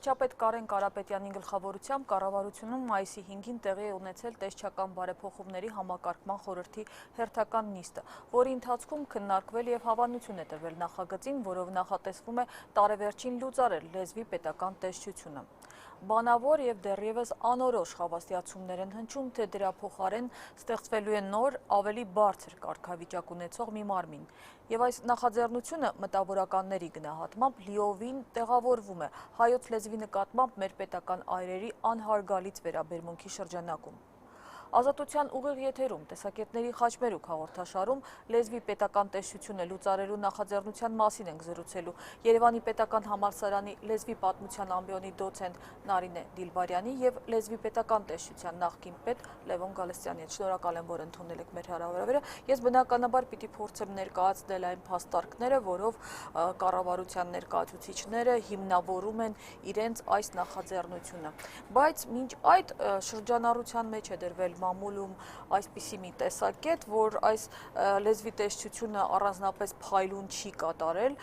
Վարչապետ Կարեն Կարապետյանի գլխավորությամբ կառավարությունում մայիսի 5-ին տեղի է ունեցել տեսչական բարեփոխումների համակարգման խորհրդի հերթական նիստը, որի ընթացքում քննարկվել և հավանություն է տրվել նախագծին, որով նախատեսվում է տարեվերջին լուծարել լեզվի պետական տեսչությունը։ Բանավոր և դեռևս անորոշ հավաստիացումներ են հնչում, թե դրա փոխարեն ստեղծվելու է նոր, ավելի բարձր կարգավիճակ ունեցող մի մարմին։ Եվ այս նախաձեռնությունը մտավորականների գնահատմամբ լիովին տեղավորվում է հայոց լեզվի նկատմամբ մեր պետական այրերի անհարգալից վերաբերմունքի շրջանակում։ Ազատության ուղիղ եթերում տեսակետների խաչմերուկ հաղորդաշարում լեզվի պետական տեսչությունը լուծարելու նախաձեռնության մասին ենք զրուցելու Երևանի պետական համալսարանի լեզվի պատմության ամբիոնի դոցենտ Նարինե Դիլբարյանի և լեզվի պետական տեսչության նախկին պետ Լևոն Գալստյանի հետ։ Շնորհակալ եմ, որ ընդունել եք մեր հրավերը։ Ես բնականաբար պիտի փորձեմ ներկայացնել այն փաստարկները, որով կառավարության ներկայացուցիչները հիմնավորում են իրենց այս նախաձեռնությունը։ Բայց մինչ այդ շրջանառության մեջ է դրվել մամուլում այսպիսի մի տեսակետ, որ այս լեզվի տեսչությունը առանձնապես փայլուն չի կատարել,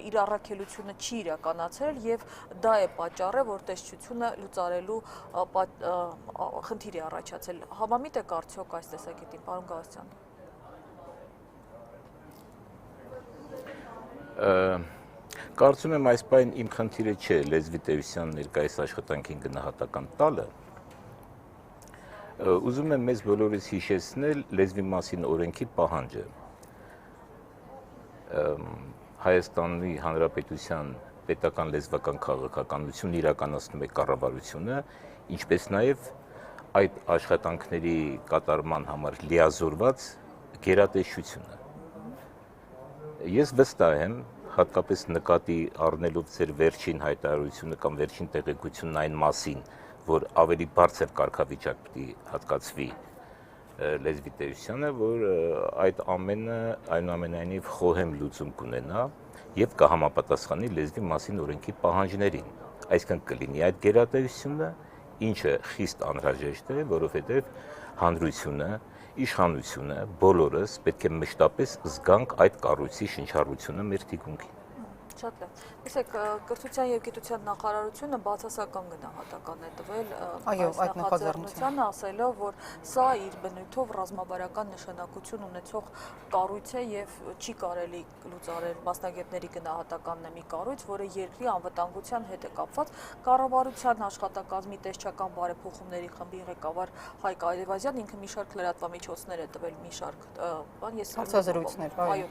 իր առաքելությունը չի իրականացրել և դա է պատճառը, որ տեսչությունը լուծարելու խնդիր է առաջացել։ Համամիտ եք արդյոք այս տեսակետին, պարոն Գալստյան։ Կարծում եմ այս պայն իմ խնդիրը չէ լեզվի տեսության ներկայիս աշխատանքին գնահատական տալը։ Ուզում եմ մեզ բոլորիս հիշեցնել լեզվի մասին օրենքի պահանջը։ Հայաստանի Հանրապետության պետական լեզվական քաղաքականությունն իրականացնում է կառավարությունը, ինչպես նաև այդ աշխատանքների կատարման համար լիազորված գերատեսչությունը։ Ես վստահ եմ, հատկապես նկատի առնելով ձեր վերջին հայտարարությունը կամ վերջին տեղեկությունն այն մասին, որ ավելի բարձր կարգավիճակ պիտի հատկացվի լեզվի տեսությանը, որ այդ ամենը այնուամենայնիվ խոհեմ լուծում կունենա և կհամապատասխանի լեզվի մասին օրենքի պահանջներին։ Այսինքն կլինի այդ գերատեսչությունը, ինչը խիստ անհրաժեշտ է, որովհետև հանրությունը, իշխանությունը, բոլորս պետք է մշտապես զգանք այդ կառույցի շնչառությունը մեր թիկունքին։ Շատ լավ։ Տեսեք, կրթության և գիտության նախարարությունը բացասական գնահատական է տվել այս նախաձեռնությանը, ասելով, որ սա իր բնույթով ռազմավարական նշանակություն ունեցող կառույց է և չի կարելի լուծարել, մասնագետների գնահատականն է մի կառույց, որը երկրի անվտանգության հետ է կապված։ Կառավարության աշխատակազմի տեսչական բարեփոխումների խմբի ղեկավար Հայկ Այրեվազյան ինքը մի շարք լրատվամիջոցներ է տվել, մի շարք հարցազրույցներ, այո,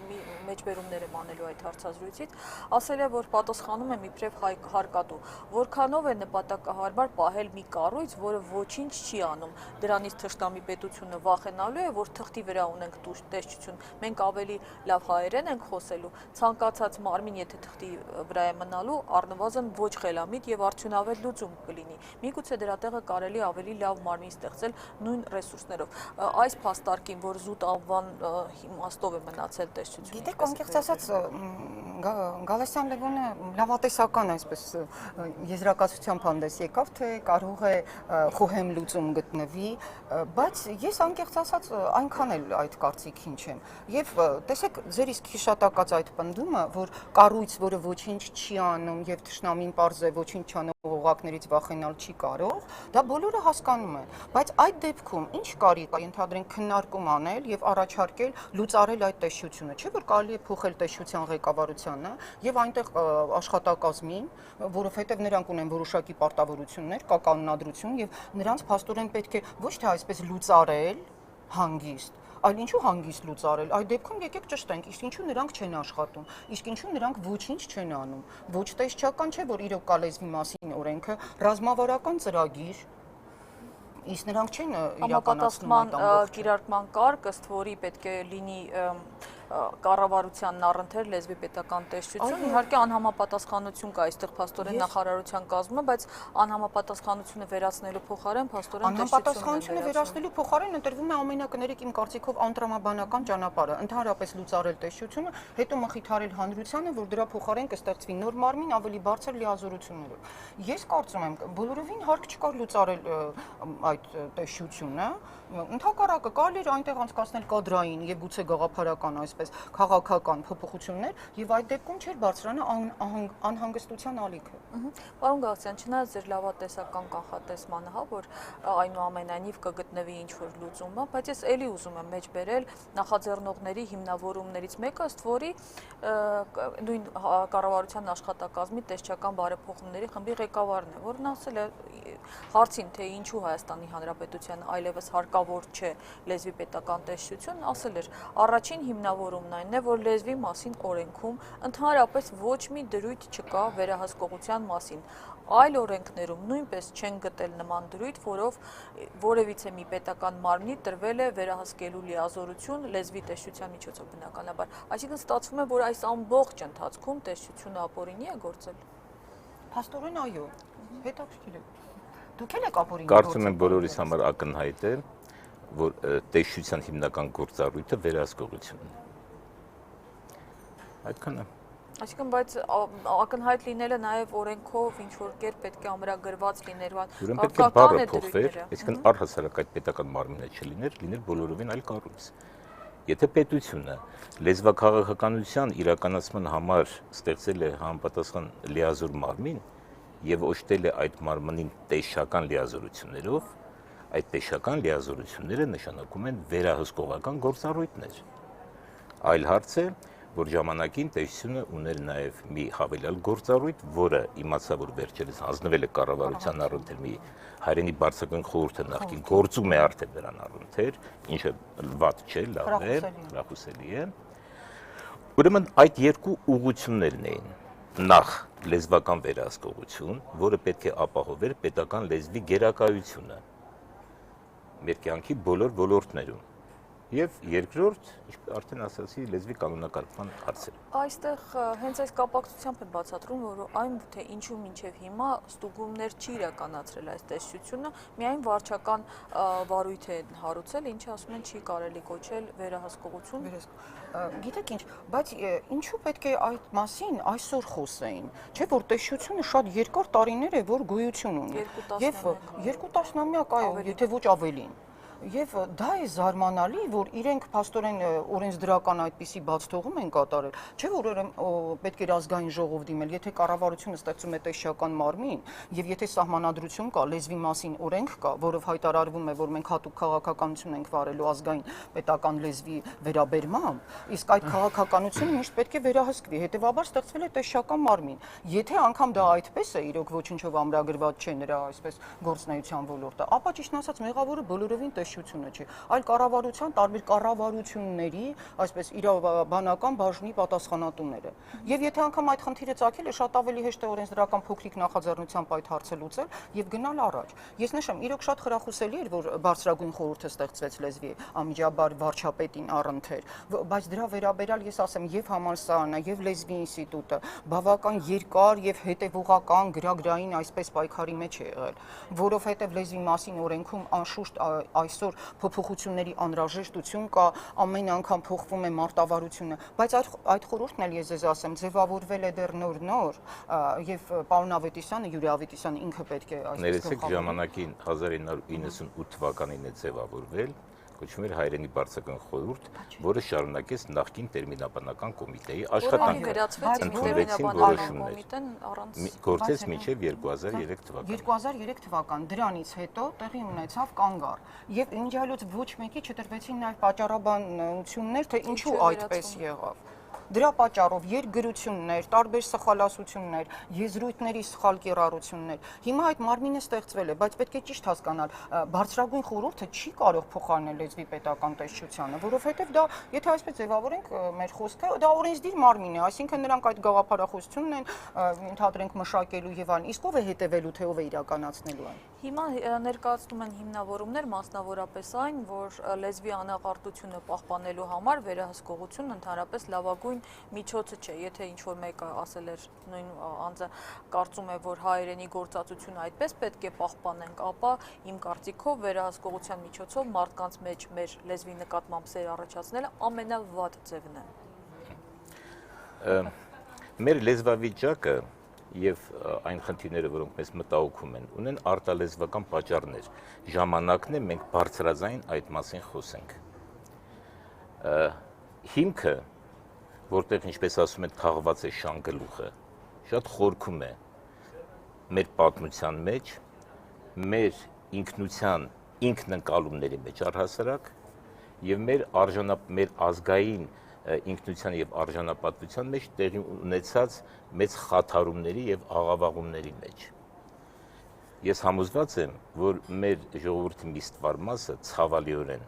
մեջբերումներ եմ անելու այդ հարցազրույցից, ասել է, որ պատասխանում է իբրև հարկատու, որքանով է նպատակահարմար պահել մի կառույց, որը ոչինչ չի անում, դրանից թշնամի պետությունը վախենալու է, որ թղթի վրա ունենք տեսչություն, մենք ավելի լավ հայերեն ենք խոսելու, ցանկացած մարմին, եթե թղթի վրա է մնալու, առնվազն ոչ խելամիտ և արդյունավետ լուծում կլինի։ Միգուցե դրա տեղը կարելի ավելի լավ մարմին ստեղծել նույն ռեսուրսներով։ Այս փաստարկին, որ զուտ անվան իմաստով է մնացել տեսչությունը։ Գիտեք, անկեղծ ասած, Գալստյան Լևոնը լավատեսական այսպես եզրակացությամբ հանդես եկավ, թե կարող է խոհեմ լուծում գտնվի, բայց ես անկեղծ ասած այնքան էլ այդ կարծիքին չեմ։ Եվ տեսեք, ձեր իսկ հիշատակած այդ պնդումը, որ կառույց, որը ոչինչ չի անում եւ թշնամին պարզ է ոչինչ չանող օղակներից վախենալ չի կարող, դա բոլորը հասկանում են, բայց այդ դեպքում ինչ կարիք է ընդհանրեն քննարկում անել եւ առաջարկել լուծարել այդ տեսչությունը, չէ՞ որ կարելի է փոխել տեսչության ղեկավարությանը եւ այնտեղ աշխատակազմին, որովհետեւ նրանք ունեն որոշակի պարտավորություններ, կա կանոնադրություն եւ նրանց փաստորեն պետք է ոչ թե այսպես լուծարել հանգիստ, այլ ինչու հանգիստ լուծարել, այդ դեպքում եկեք ճշտենք, իսկ ինչու նրանք չեն աշխատում, իսկ ինչու նրանք ոչինչ չեն անում, ոչ տեսչական չէ, որ իրոք կա լեզվի մասին օրենքը, ռազմավարական ծրագիր, իսկ նրանք չեն իրականացնում այդ ամբողջը։ Կիրարկման կարգ, ըստ որի պետք է լինի կառավարությանն առընթեր լեզվի պետական տեսչություն, իհարկե անհամապատասխանություն կա այստեղ փաստորեն նախարարության կազմում, բայց անհամապատասխանությունը վերացնելու փոխարեն փաստորեն անհամապատասխանությունը վերացնելու փոխարեն ընտրվում է ամենակներեք իմ կարծիքով անտրամաբանական ճանապարհը, ընդհանրապես լուծարել տեսչությունը, հետո մխիթարել հանրությանը, որ դրա փոխարեն կստեղծվի նոր մարմին ավելի բարձր լիազորություններով։ Ես կարծում եմ, բոլորովին հարկ չկար լուծարել այդ տեսչությունը, ընդհակառակը կարելի էր այնտեղ անցկացնել կադրային եւ գուցե գաղափարական այս այսպես քաղաքական փոփոխություններ եւ այդ դեպքում չէր բարձրանա անհանգստության ալիքը։ Պարոն Գալստյան, չնայած ձեր լավատեսական կանխատեսմանը, հա, որ այնուամենայնիվ կգտնվի ինչ-որ լուծումը, բայց ես էլի ուզում եմ մեջ բերել նախաձեռնողների հիմնավորումներից մեկը, ըստ որի նույն կառավարության աշխատակազմի տեսչական բարեփոխումների խմբի ղեկավարն է, որն ասել է հարցին, թե ինչու Հայաստանի Հանրապետությանը այլևս հարկավոր չէ լեզվի պետական տեսչություն, ասել էր, առաջին հիմնավորումն այն է, որ լեզվի մասին օրենքում ընդհանրապես ոչ մի դրույթ չկա վերահսկողության մասին։ Այլ օրենքներում նույնպես չեն գտել նման դրույթ, որով որևիցե մի պետական մարմնի տրվել է վերահսկելու լիազորություն լեզվի տեսչության միջոցով բնականաբար։ Այսինքն ստացվում է, որ այս ամբողջ ընթացքում տեսչությունը ապօրինի է գործել։ Փաստորեն այո, հետաքրքիր է։ Դուք էլ եք ապօրինի գործել։ Կարծում եմ բոլորիս համար ակնհայտ է, որ տեսչության հիմնական գործառույթը վերահսկողությունն է։ Այդքանը։ Այսինքն, բայց ակնհայտ լինելը նաև օրենքով ինչ-որ կերպ պետք է ամրագրված լիներ, ուրեմն պետք է բառը փոխվեր, այսինքն առհասարակ այդ պետական մարմինը չլիներ, լիներ բոլորովին այլ կառույց։ Եթե պետությունը լեզվաքաղաքականության իրականացման համար ստեղծել է համապատասխան լիազոր մարմին եւ օժտել է այդ մարմնին տեսչական լիազորություններով, այդ տեսչական լիազորությունները նշանակում են վերահսկողական գործառույթներ։ Այլ հարց է, որ ժամանակին տեսչությունը ուներ նաև մի հավելյալ գործառույթ, որը իմացա, որ վերջերս հանձնվել է կառավարության առընթեր մի հայրենի բարձրագույն խորհուրդը նախկին գործում է արդեն դրան առընթեր, ինչը վատ չէ, լավ է, հրախուսելի է։ Ուրեմն այդ երկու ուղղություններն էին. նախ լեզվական վերահսկողություն, որը պետք է ապահովեր պետական լեզվի գերակայությունը մեր կյանքի բոլոր ոլորտներում։ Եվ երկրորդ, արդեն ասացի, լեզվի կանոնակարգման հարցերը։ Այստեղ հենց այս կապակցությամբ է բացատրում, որ այն թե ինչու մինչև հիմա ստուգումներ չի իրականացրել այս տեսչությունը, միայն վարչական վարույթ է հարուցել, ինչը ասում են չի կարելի կոչել վերահսկողություն։ Գիտեք ինչ, բայց ինչու պետք է այդ մասին այսօր խոսեին, չէ՞ որ տեսչությունը շատ երկար տարիներ է, որ գոյություն ունի։ Եվ 2 տասնամյակ, այո, եթե ոչ ավելին։ Եվ դա է զարմանալի, որ իրենք փաստորեն օրենսդրական այդպիսի բացթողում են կատարել, չէ՞ որ պետք է ազգային ժողով դիմել, եթե կառավարությունը ստեղծում է տեսչական մարմին, եւ եթե սահմանադրություն կա, լեզվի մասին օրենք կա, որով հայտարարվում է, որ մենք հատուկ քաղաքականություն ենք վարելու ազգային պետական լեզվի վերաբերմամբ, իսկ այդ քաղաքականությունը միշտ պետք է վերահսկվի, հետեւաբար ստեղծվել է տեսչական մարմին։ Եթե անգամ դա այդպես է, իրոք ոչինչով ամրագրված չէ նրա այսպես գործնեայության ոլորտը, ապա ճիշտ ասած մեղավորը բոլորովին չէ, այլ կառավարության տարբեր կառավարությունների, այսպես իրավաբանական բաժնի պատասխանատուները։ Եվ եթե անգամ այդ խնդիրը ծագել է, շատ ավելի հեշտ է օրենսդրական փոքրիկ նախաձեռնությամբ այդ հարցը լուծել եւ գնալ առաջ։ Ես նշեմ, իրոք շատ խրախուսելի էր, որ բարձրագույն խորհուրդը ստեղծվեց լեզվի անմիջաբար վարչապետին առընթեր, բայց դրա վերաբերյալ ես ասեմ, եւ համալսարանը, եւ լեզվի ինստիտուտը բավական երկար եւ հետեւողական գրագրային այսպես պայքարի մեջ է եղել, որովհետեւ լեզվի մասին օրենքում անշուշտ այսօր փոփոխությունների անհրաժեշտություն կա, ամեն անգամ փոխվում է մարտավարությունը, բայց այդ խորհուրդն էլ ես ձեզ ասեմ, ձևավորվել է դեռ նոր եւ պարոն Ավետիսյանը, Յուրի Ավետիսյանը ինքը պետք է այսպես ներեցեք ժամանակին 1998 թվականին է ձևավորվել, կոչվում էր հայրենի բարձրագույն խորհուրդ, որը շարունակեց նախկին տերմինաբանական կոմիտեի աշխատանքը։ Ընդունվեցին որոշումներ։ Գործեց մինչև 2003 թվական։ 2003 թվական, դրանից հետո տեղի ունեցավ կանգառ եւ իմիջիալոց ոչ մեկի չտրվեցին նաեւ պատճառաբանություններ, թե ինչու այդպես եղավ։ Դրա պատճառով երկգրություններ, տարբեր սխալասություններ, եզրույթների սխալ կիրառություններ։ Հիմա այդ մարմինը ստեղծվել է, բայց պետք է ճիշտ հասկանալ, բարձրագույն խորհուրդը չի կարող փոխարինել լեզվի պետական տեսչությանը, որովհետև դա, եթե այսպես ձևավորենք մեր խոսքը, դա օրենսդիր մարմին է, այսինքն նրանք այդ գաղափարախոսությունն են ընդհանրենք մշակելու եւ այլն, իսկ ով է հետևելու, թե ով է իրականացնելու այն։ Հիմա ներկայացնում են հիմնավորումներ, մասնավորապես այն, որ լեզվի անաղարտությունը պահպանելու համար վերահսկողություն ընդհանրապես լավագույն միջոցը չէ, եթե ինչ-որ մեկը ասել էր նույն անձը կարծում է, որ հայերենի գործածությունը այդպես պետք է պահպանենք, ապա իմ կարծիքով վերահսկողության միջոցով մարդկանց մեջ մեր լեզվի նկատմամբ սեր առաջացնելը ամենավատ ձևն է։ Մեր լեզվավիճակը եւ այն խնդիրները, որոնք մեզ մտահոգում են, ունեն արտալեզվական պատճառներ։ Ժամանակն է մենք բարձրաձայն այդ մասին խոսենք։ Հիմքը որտեղ ինչպես ասում են, թաղված է շանգլուխը, շատ խորքում է մեր պատմության մեջ, մեր ինքնության ինքնընկալումների մեջ առհասարակ եւ մեր ազգային ինքնության եւ արժանապատվության մեջ տեղի ունեցած մեծ խաթարումների եւ աղավաղումների մեջ։ Ես համոզված եմ, որ մեր ժողովրդի մի ստվար մասը ցավալիորեն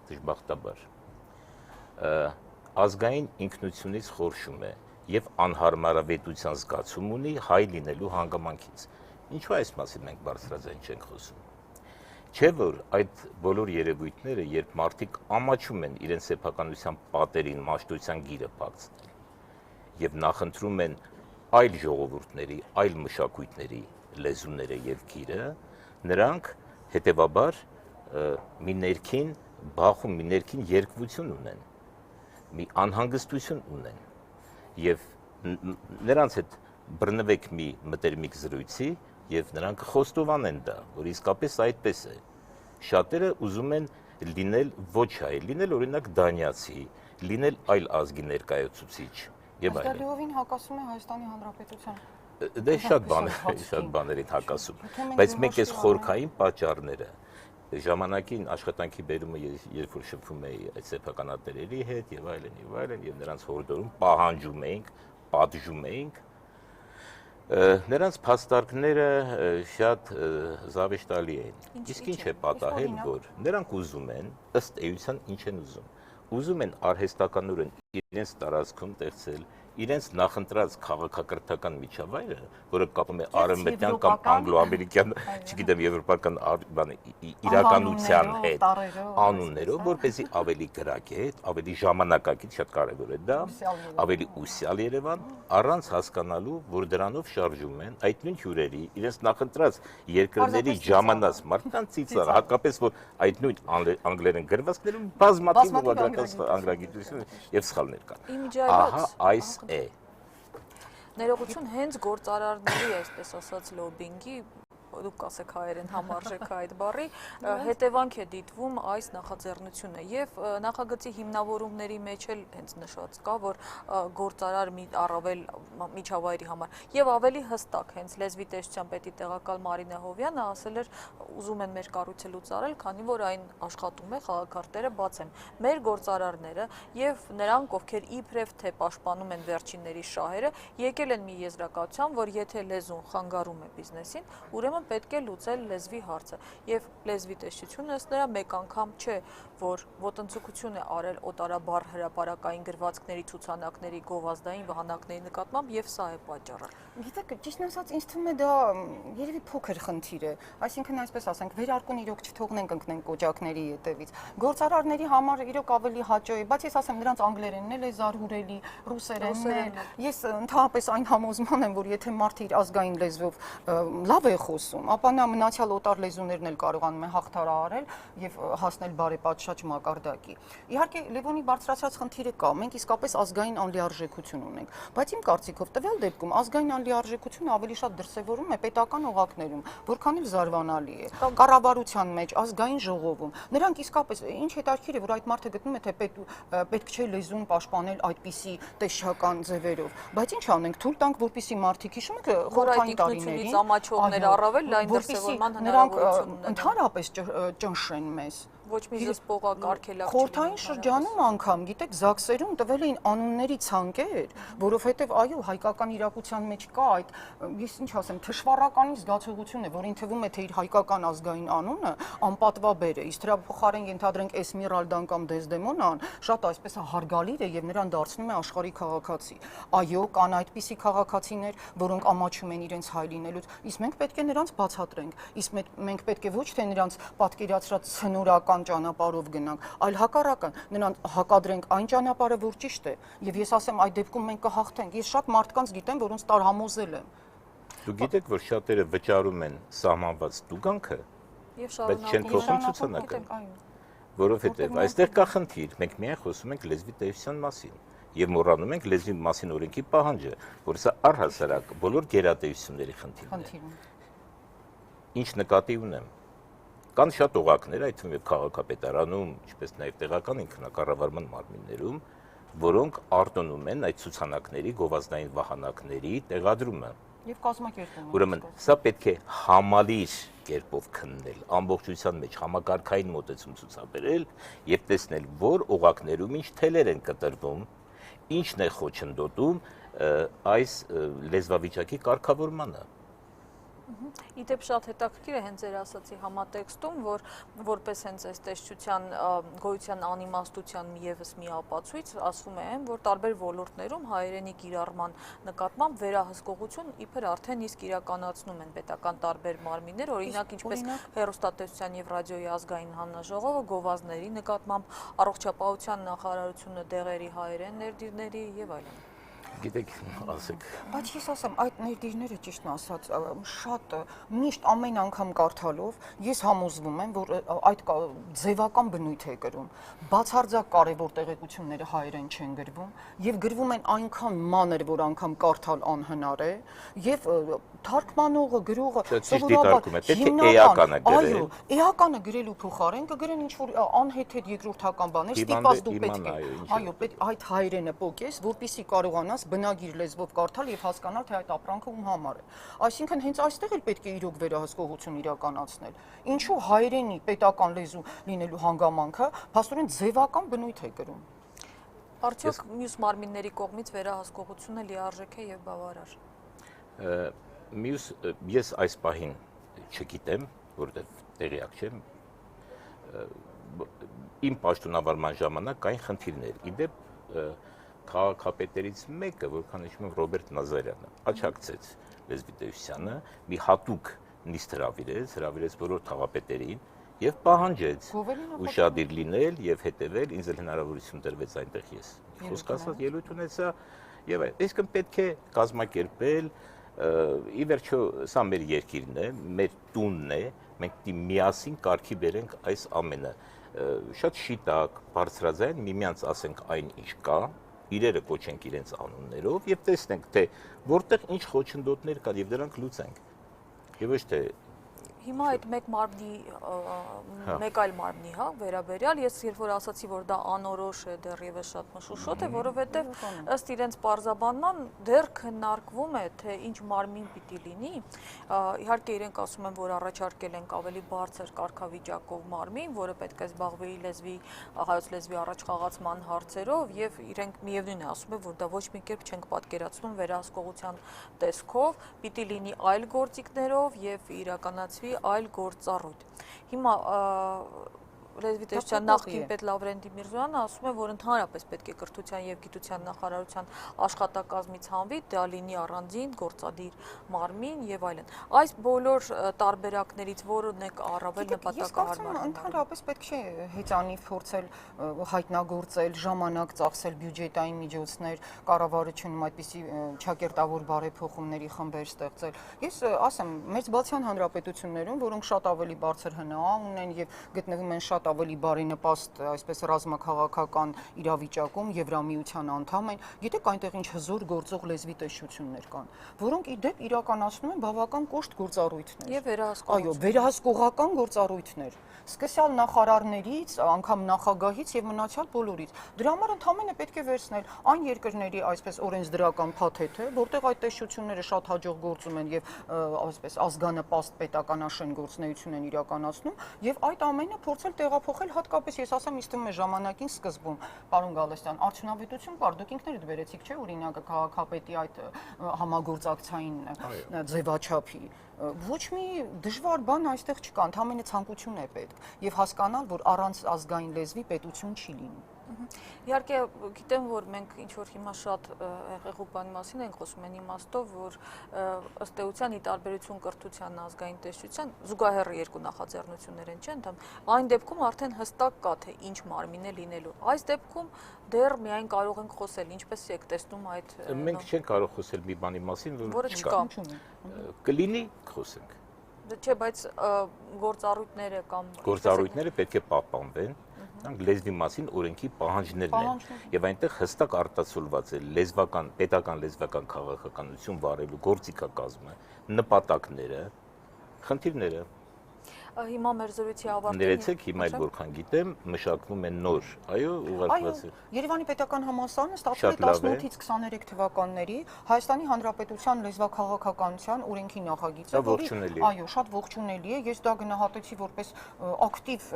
դժբախտաբար ազգային ինքնությունից խորշում է եւ անհարմարավետության զգացում ունի հայ լինելու հանգամանքից։ Ինչու այս մասին մենք բարձրաձայն չենք խոսում։ Չէ՞ որ այդ բոլոր երևույթները, երբ մարդիկ ամաչում են իրենց սեփականության պատերին մաշտության գիրը փակցնել եւ նախընտրում են այլ ժողովուրդների, այլ մշակույթների լեզուները եւ գիրը, նրանք հետեւաբար մի ներքին բախում, մի ներքին երկվություն ունեն, մի անհանգստություն ունեն եւ նրանց հետ բռնվեք մի մտերմիկ զրույցի եւ նրանք խոստովանեն դա, որ իսկապես այդպես է։ Շատերը ուզում են լինել ոչ հայ, լինել օրինակ դանիացի, լինել այլ ազգի ներկայացուցիչ եւ այլն։ Դա լիովին հակասում է Հայաստանի Հանրապետության։ Դե շատ բաներին հակասում, բայց մեկ էս խորքային պատճառները ժամանակին աշխատանքի բերումը երբ որ շփվում էի այդ սեփականատերերի հետ եւ այլն եւ նրանց հորդորում պահանջում էինք, պատժում էինք, նրանց փաստարկները շատ զավեշտալի են։ Իսկ ինչ է պատահել, որ նրանք ուզում են, ըստ էության ինչ են ուզում են արհեստականորեն իրենց տարածքում ստեղծել իրենց նախընտրած քաղաքակրթական միջավայրը, որը կապում է արևմտյան կամ անգլո-ամերիկյան, չգիտեմ, եվրոպական իրականության հետ, անուններով, որպեսզի ավելի գրագետ, ավելի ժամանակակից, շատ կարևոր է դա, ավելի ուսյալ Երևան, առանց հասկանալու, որ դրանով շարժում են այդ նույն հյուրերի, իրենց նախընտրած երկրների ժամանած մարդկանց ծիծաղ, հակապես որ այդ նույն անգլերեն գրվածքներում բազմաթիվ ուղղագրական անգլագիտություն եւ սխալներ կան։ Ահա այս է։ Ներողություն հենց գործարարների, այսպես ասած, լոբինգի, դուք կասեք հայերեն համարժեք այդ բառի, հետևանք է դիտվում այս նախաձեռնությունը եւ նախագծի հիմնավորումների մեջ էլ հենց նշված կա, որ գործարար առավել միջավայրի համար եւ ավելի հստակ հենց լեզվի տեսչության պետի տեղակալ Մարինե Հովյանը ասել էր ուզում են մեր կառույցը լուծարել, քանի որ այն աշխատում է, խաղաքարտերը բաց են։ Մեր գործարարները եւ նրանք, ովքեր իբրև թե պաշտպանում են վերջինների շահերը, եկել են մի եզրակացության, որ եթե լեզուն խանգարում է բիզնեսին, ուրեմն պետք է լուծել լեզվի հարցը եւ լեզվի տեսչությունը ըստ նրա մեկ անգամ չէ, որ ոտնձգություն է արել օտարաբար հրապարակային գրվածքների, ցուցանակների, գովազդային վահանակների նկատմամբ եւ սա է պատճառը։ Գիտեք, ճիշտ ասած, ինձ թվում է դա երևի փոքր խնդիր է, այսինքն այսպես ասենք, վերարկուն իրոք չթողնենք ընկնենք կոճակների ետևից։ Գործարարների համար իրոք ավելի հաճո է, բայց ես ասեմ, նրանց անգլերենն էլ է զարհուրելի, ռուսերենն է։ Ես ընդհանրապես այն համոզման եմ, որ եթե մարդը իր ազգային լեզվով լավ է խոսում, ապա նա մնացյալ օտար լեզուներն էլ կարողանում է հաղթահարել եւ հասնել բարեպատշաճ մակարդակի։ Իհարկե Լևոնի բարձրացրած խնդիրը կա, մենք իսկապես ազգային անլիարժեքություն ունենք, բայց իմ կարծիքով տվյալ դեպքում ազգային անլիարժեքությունը ավելի շատ դրսևորվում է պետական օղակներում, որքան էլ զարմանալի է։ Կառավարության մեջ, ազգային ժողովում։ Նրանք իսկապես ինչ հետաքրքիր է, որ այդ մարդը գտնում է, թե պետք չէ լեզուն պաշտպանել այդպիսի տեսչական ձևերով, բայց ինչ անենք, թույլ տանք, որպեսզի մարդիկ հիշում եք խորհրդային տարիներին ամաչողներ առավել լայն դրսևորման հնարավորություն ունեն։ Ընդհանրապես ճնշեն մեզ։ Ոչ մի զսպողակ արգելակ չի։ Խորհրդային շրջանում անգամ, գիտեք, ԶԱԳՍ-երում տվել էին անունների ցանկեր, որովհետև այո, հայկական իրակության մեջ կա այդ, ես ինչ ասեմ, թշվառականի զգացողություն է, որին թվում է, թե իր հայկական ազգային անունը անպատվաբեր է, իսկ դրա փոխարեն ենթադրենք Էսմերալդան կամ Դեզդեմոնան շատ այսպես հարգալիր է եւ նրան դարձնում է աշխարհի քաղաքացի։ Այո, կան այդպիսի քաղաքացիներ, որոնք ամաչում են իրենց հայ լինելուց, իսկ մենք պետք է նրանց բացատրենք, իսկ մենք պետք է ոչ թե նրանց պատկերացրած ցնորական ճանապարհով գնանք, այլ հակառակն, նրան հակադրենք այն ճանապարհը, որ ճիշտ է, եւ ես ասեմ, այդ դեպքում մենք կհաղթենք։ Ես շատ մարդկանց գիտեմ, որոնց տարհամոզել եմ։ Դու գիտեք, որ շատերը վճարում են սահմանված տուգանքը, բայց չեն փոխում ցուցանակը, որովհետեւ այստեղ կա խնդիր, մենք միայն խոսում ենք լեզվի տեսչության մասին եւ մոռանում ենք լեզվի մասին օրենքի պահանջը, որ սա առհասարակ բոլոր գերատեսչությունների խնդիրն է։ Ինչ նկատի ունեմ։ Կան շատ օղակներ, այդ թվում է քաղաքապետարանում, ինչպես նաև տեղական ինքնակառավարման մարմիններում, որոնք արտոնում են այդ ցուցանակների, գովազդային վահանակների տեղադրումը։ Եվ կազմակերպումը։ Ուրեմն սա պետք է համալիր կերպով քննել, ամբողջության մեջ համակարգային մոտեցում ցուցաբերել եւ տեսնել, որ օղակներում ինչ թելեր են կտրվում, ինչն է խոչընդոտում այս լեզվավիճակի կարգավորմանը։ Իդեպ շատ հետաքրքիր է հենց ձեր ասացի համատեքստում, որ որպես հենց այս տեսչության գոյության անիմաստության եւս մի ապացույց ասվում է, որ տարբեր ոլորտներում հայերենի կիրառման նկատմամբ վերահսկողություն իբր արդեն իսկ իրականացնում են պետական տարբեր մարմիններ, օրինակ ինչպես հեռուստատեսության եւ ռադիոյի ազգային հանձնաժողովը գովազդների նկատմամբ, առողջապահության նախարարությունը դեղերի հայերեն ներդիրների եւ այլն։ Գիտեք, ասեք։ Բայց ես ասեմ, այդ ներդիրները ճիշտն ասած շատ միշտ ամեն անգամ կարդալով ես համոզվում եմ, որ այդ ձևական բնույթ է կրում։ Բացարձակ կարևոր տեղեկությունները հայերեն չեն գրվում եւ գրվում են այնքան մանր, որ անգամ կարդալ անհնար է եւ թարգմանողը, գրողը սովորաբար էականը գրել։ Այո, էականը գրելու փոխարեն կգրեն ինչ որ անհեթեթ երկրորդական բաներ, ստիպված դու պետք է։ Այո, այդ հայերենը պոկես, որպեսզի կարողանաս բնագիր լեզվով կարդալ եւ հասկանալ, թե այդ ապրանքը ում համար է։ Այսինքն հենց այստեղ էլ պետք է իրոք վերահսկողություն իրականացնել։ Ինչու հայերենի պետական լեզու լինելու հանգամանքը փաստորեն ձևական բնույթ է կրում։ Արդյոք մյուս մարմինների կողմից վերահսկողությունը լիարժեք է եւ բավարար։ Մյուս ես այս պահին չգիտեմ, որտեղ տեղյակ չեմ, իմ պաշտոնավարման ժամանակ կային խնդիրներ։ Իդեպ քաղաքապետերից մեկը, որքան հիշում եմ Ռոբերտ Նազարյանը, աջակցեց լեզվիտեսությանը, մի հատուկ նիստ հրավիրեց բոլոր քաղաքապետերին եւ պահանջեց ուշադիր լինել եւ հետեւել, ինձ էլ հնարավորություն տրվեց այնտեղ ես խոսք ասած ելույթ ունեցա եւ այսինքն պետք է կազմակերպել ի վերջո սա մեր երկիրն է, մեր տունն է, մենք պիտի միասին կարգի բերենք այս ամենը, շատ շիտակ, բարձրաձայն միմյանց ասենք այն ինչ կա, իրերը կոչենք իրենց անուններով եւ տեսնենք թե որտեղ ինչ խոչընդոտներ կան եւ դրանք լուծենք։ Եվ ոչ թե Հիմա այդ մեկ այլ մարմնի, հա, վերաբերյալ, ես երբ որ ասացի, որ դա անորոշ է, դեռևս շատ մշուշոտ է, որովհետև ըստ իրենց պարզաբանման դեռ քննարկվում է, թե ինչ մարմին պիտի լինի։ Իհարկե իրենք ասում են, որ առաջարկել ենք ավելի բարձր կարգավիճակով մարմին, որը պետք է զբաղվի հայոց լեզվի առաջխաղացման հարցերով, եւ իրենք միևնույն է ասում են, որ դա ոչ մի կերպ չենք պատկերացնում վերահսկողության տեսքով, պիտի լինի այլ գործիքներով եւ իրականացվի այլ գործառույթ։ Հիմա լեզվիտեսության նախկին պետ Լավրենտի Միրզոյանը ասում է, որ ընդհանրապես պետք է կրթության եւ գիտության նախարարության աշխատակազմից հանվի, դա լինի առանձին գործադիր մարմին եւ այլն։ Այս բոլոր տարբերակներից որն է առավել նպատակահարմար։ Ընդհանրապես պետք չէ հեծանիվ փորձել հայտնագործել, ժամանակ ծախսել, բյուջետային միջոցներ, կառավարությունում այդպիսի ճակերտավոր բարեփոխումների խմբեր ստեղծել։ Ես ասեմ, Մեծբալթյան հանրապետություններում, որոնք շատ ավելի բարձր հնա ունեն եւ գտնվում են շատ ավելի բարենպաստ, այսպես ռազմաքաղաքական իրավիճակում Եվրամիության անդամ են, գիտեք այնտեղ ինչ հզոր գործող լեզվի տեսչություններ կան, որոնք ի դեպ իրականացնում են բավական կոշտ գործառույթներ։ Եվ վերահսկողություն։ Այո, վերահսկողական գործառույթներ։ Սկսյալ նախարարներից, անգամ նախագահից եւ մնացյալ բոլորից։ Դրա համար ընդհանրապես պետք է վերցնել այն երկրների այսպես օրենսդրական փաթեթը, որտեղ այդ տեսչությունները շատ հաջող գործում են եւ այսպես ազգանպաստ պետականաշեն գործունեություն են իրականացնում եւ այդ ամենը փորձել տեղափոխել հատկապես ես ասեմ ինձ թվում է ժամանակին սկզբում պարոն Գալստյան արդյունավետություն կար դուք ինքներդ վերեցիք չէ օրինակ քաղաքապետի այդ համագործակցային ձևաչափի ոչ մի դժվար բան այստեղ չկա ընդհանրապես ցանկություն է պետք եւ հասկանալ որ առանց ազգային լեզվի պետություն չի լինի Իհարկե գիտեմ որ մենք ինչ որ հիմա շատ հեղեղուկ բանի մասին ենք խոսում են իմաստով որ ըստ էության ի տարբերություն կրթության ազգային տեսչության զուգահեռ երկու նախաձեռնություններ են չէ՞ այն դեպքում արդեն հստակ կա թե ինչ մարմին է լինելու այս դեպքում դեռ միայն կարող ենք խոսել ինչպես եք տեսնում այդ մենք չենք կարող խոսել մի բանի մասին որը չկա կլինի խոսենք չէ բայց գործառույթները կամ գործառույթները պետք է պահպանվեն լեզվի մասին օրենքի պահանջներն են եւ այնտեղ հստակ արտացոլված է լեզվական պետական լեզվական քաղաքականություն վարելու գործիքակազմը նպատակները խնդիրները Հիմա մեր զրույցի ավարտին Ներեցեք, հիմա էլ որքան գիտեմ, մշակվում են նոր, այո, ուղարկված է։ Երևանի պետական համալսարանը ստացել է 18-ից 23 թվականների Հայաստանի Հանրապետության լեզվաքաղաքականության օրենքի նախագիծը, այո, շատ ողջունելի է։ Ես դա գնահատեցի որպես ակտիվ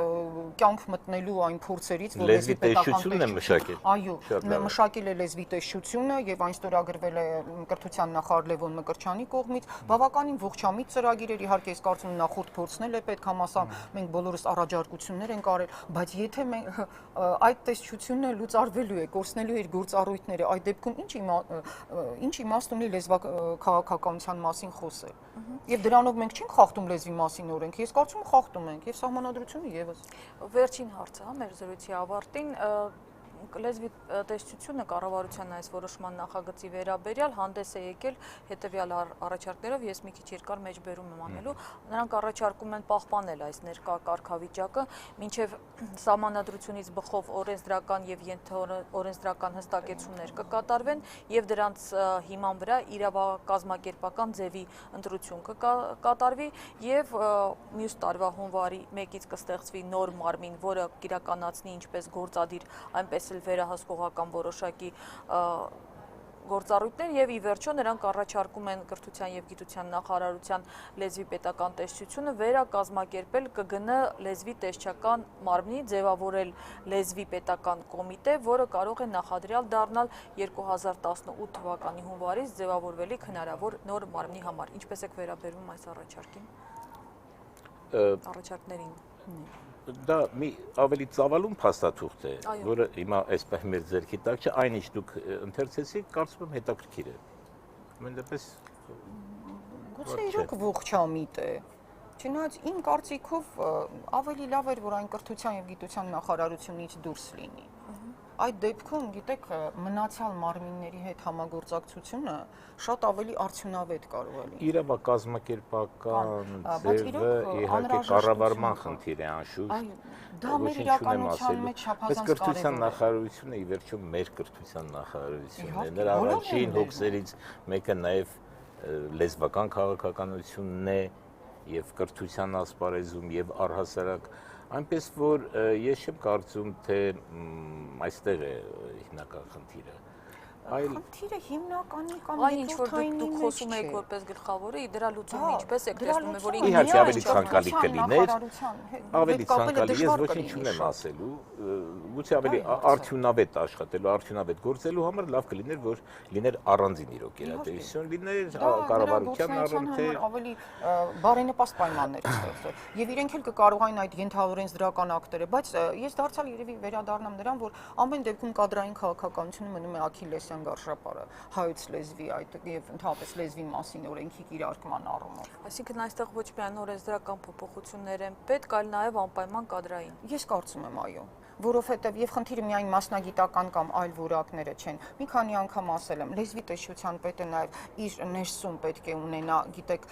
կյանք մտնելու այն փորձերից, որ լեզվի տեսչությունն է մշակել։ Այո, մշակել է լեզվի տեսչությունը եւ այն ստորագրվել է կրթության նախարար Լևոն Մկրտչյանի կողմից։ Բավականին ողջամիտ ծրագիր էր, իհարկե ես կարծում եմ նախորդ փորձն էլ է պետք համասար, մենք բոլորս առաջարկություններ ենք արել, բայց եթե մենք այդ տեսչությունը լուծարվելու է, կորցնելու է գործառույթները, այդ դեպքում ինչ իմաստ ունի լեզվաքաղաքականության մասին խոսել։ Եվ դրանով մենք չենք խախտում լեզվի մասին օրենքը, ես կարծում եմ խախտում ենք եւ սահմանադրությունը եւս։ Վերջին հարցը, մեր զրույցի ավարտին լեզվի տեսչությունը կառավարության այս որոշման նախագծի վերաբերյալ հանդես է եկել հետևյալ առաջարկներով, ես մի քիչ երկար մեջբերում եմ անելու, նրանք առաջարկում են պահպանել այս ներկա կարգավիճակը, մինչև սահմանադրությունից բխով օրենսդրական եւ ենթաօրենսդրական հստակեցումներ կկատարվեն եւ դրանց հիման վրա իրավակազմակերպական ձևի ընտրություն կկատարվի եւ մյուս տարվա հունվարի 1-ից կստեղծվի նոր մարմին, որը կիրականացնի ինչպես գործադիր, այնպես վերահսկողական որոշակի գործառույթներ եւ ի վերջո նրանք առաջարկում են կրթության եւ գիտության նախարարության լեզվի պետական տեսչությունը վերակազմակերպել ԿԳՆ լեզվի տեսչական մարմնի, ձևավորել լեզվի պետական կոմիտե, որը կարող է նախադրյալ դառնալ 2018 թվականի հունվարից ձևավորվելիք հնարավոր նոր մարմնի համար։ Ինչպես եք վերաբերվում այս առաջարկին։ Առաջարկներին։ Դա մի ավելի ծավալուն փաստաթուղթ է, որը հիմա այսպես մեր ձեռքի տակ չէ, այն ինչ դուք ընթերցեցիք, կարծում եմ հետաքրքիր է։ Ամեն դեպս գուցե իրոք ողջամիտ է։ Չնայած իմ կարծիքով ավելի լավ էր, որ այն կրթության եւ գիտության նախարարությունից դուրս լինի։ Այդ դեպքում, գիտեք, մնացյալ մարմինների հետ համագործակցությունը շատ ավելի արդյունավետ կարող է լինել։ Իրավակազմակերպական ձևը իհարկե կառավարման խնդիր է անշուշտ։ Դա մեր իրականության մեջ չափազանց կարևոր է։ Կրթության նախարարությունը ի վերջո մեր կրթության նախարարությունն է։ Նրա առաջին հոգսերից մեկը նաև լեզվական քաղաքականությունն է եւ կրթության ասպարեզում եւ առհասարակ այնպես որ ես չեմ կարծում թե այստեղ է հիմնական խնդիրը այլ խնդիրը հիմնականի կամ այն ինչ որ դուք խոսում եք որպես գլխավորը դրա լուծումը ինչպես եք տեսնում որ իհարկե ավելի ցանկալի կլիներ ավելի ցանկալի ես ոչինչ չունեմ ասելու գուցե ավելի արդյունավետ աշխատելու արդյունավետ գործելու համար լավ կլիներ որ լիներ առանձին իրոք երաժշտություն լիներ կառավարության առիթ ավելի բարենպաստ պայմաններ ստեղծել եւ իրենք էլ կկարողանան այդ ենթաօրենսդրական ակտերը բայց ես դարձյալ երևի վերադառնամ նրան որ ամեն դեպքում կադրային քաղաքականությունը մնում է աքիլեսյան գարշապարը հայոց լեզվի այդ եւ ընդհանրապես լեզվի մասին օրենքի կիրարկման առումով։ Այսինքն այստեղ ոչ միայն օրենսդրական փոփոխություններ են պետք, այլ նաեւ անպայման կադրային։ Ես կարծում եմ այո, որովհետեւ եւ խնդիրը միայն մասնագիտական կամ այլ որակները չեն։ Մի քանի անգամ ասել եմ, լեզվի տեսչության պետը նաեւ իր ներսում պետք է ունենա, գիտեք,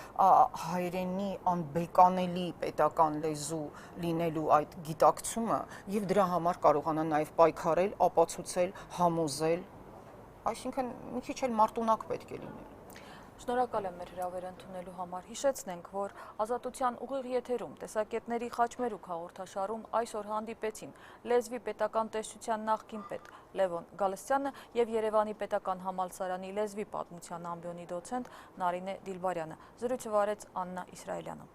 հայրենի անբեկանելի պետական լեզու լինելու այդ գիտակցումը եւ դրա համար կարողանա նաեւ պայքարել, ապացուցել, համոզել Այսինքն մի քիչ էլ մարտունակ պետք է լինել։ Շնորհակալ եմ մեր հրավերը ընդունելու համար։ Հիշեցնենք, որ Ազատության ուղիղ եթերում տեսակետների խաչմերուկ հաղորդաշարում այսօր հանդիպեցին լեզվի պետական տեսչության նախկին պետ Լևոն Գալստյանը եւ Երևանի պետական համալսարանի լեզվի պատմության ամբիոնի դոցենտ Նարինե Դիլբարյանը։ Զրույցը վարեց Աննա Իսրայելյանը։